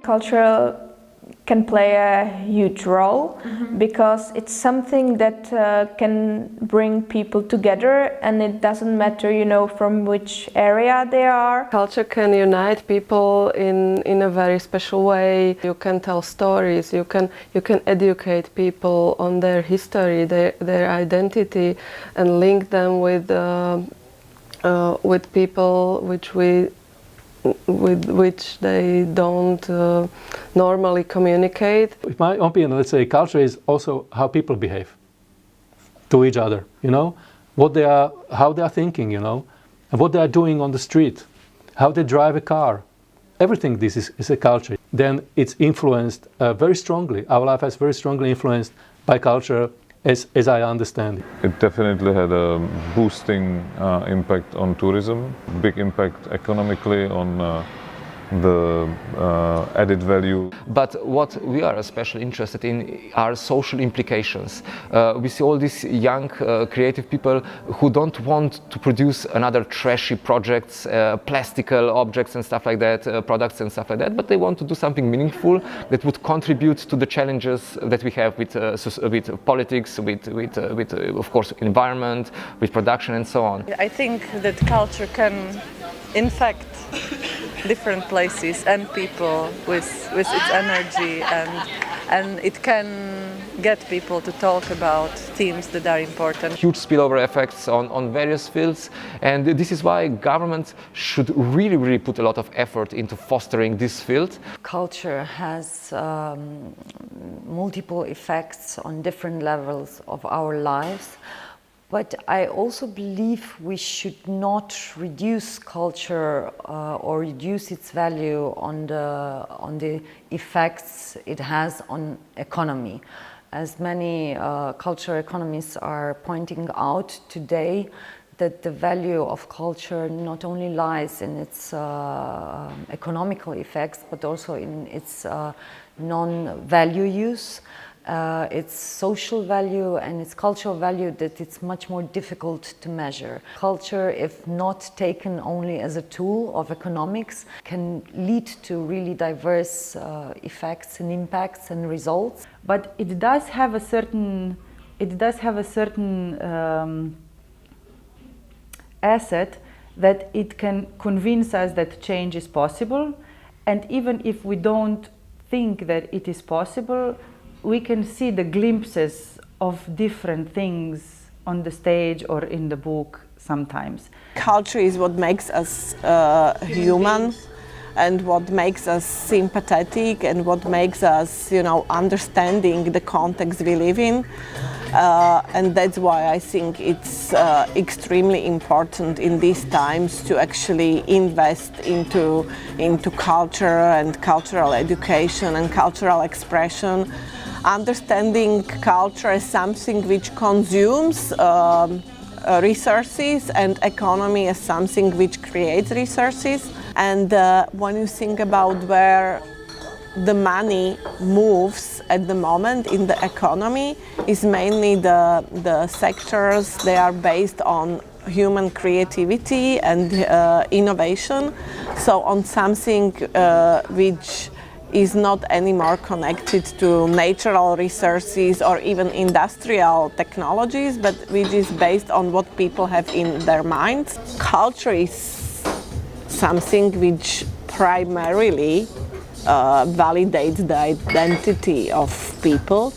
Culture can play a huge role because it's something that can bring people together, and it doesn't matter, from which area they are. Culture can unite people in a very special way. You can tell stories, you can educate people on their history, their identity, and link them with people with which they don't normally communicate. In my opinion, let's say culture is also how people behave to each other, how they are thinking, and what they are doing on the street, how they drive a car. Everything this is a culture. Then it's influenced very strongly. Our life is very strongly influenced by culture, as I understand it. It definitely had a boosting impact on tourism, big impact economically on the added value. But what we are especially interested in are social implications. We see all these young creative people who don't want to produce another trashy projects, plastical objects and stuff like that, products and stuff like that, but they want to do something meaningful that would contribute to the challenges that we have with politics, with of course environment, with production and so on. I think that culture can infect different places and people with its energy, and it can get people to talk about themes that are important. Huge spillover effects on various fields, and this is why governments should really put a lot of effort into fostering this field. Culture has multiple effects on different levels of our lives. But I also believe we should not reduce culture or reduce its value on the effects it has on economy. As many cultural economists are pointing out today, that the value of culture not only lies in its economical effects, but also in its non-value use. Its social value and its cultural value, that it's much more difficult to measure. Culture, if not taken only as a tool of economics, can lead to really diverse effects and impacts and results. But it does have a certain asset that it can convince us that change is possible, and even if we don't think that it is possible, we can see the glimpses of different things on the stage or in the book sometimes. Culture is what makes us human, and what makes us sympathetic, and what makes us, understanding the context we live in. And that's why I think it's extremely important in these times to actually invest into culture and cultural education and cultural expression. Understanding culture as something which consumes resources, and economy as something which creates resources. And when you think about where the money moves at the moment in the economy, is mainly the sectors they are based on human creativity and innovation. So on something which is not anymore connected to natural resources or even industrial technologies, but which is based on what people have in their minds. Culture is something which primarily validates the identity of people.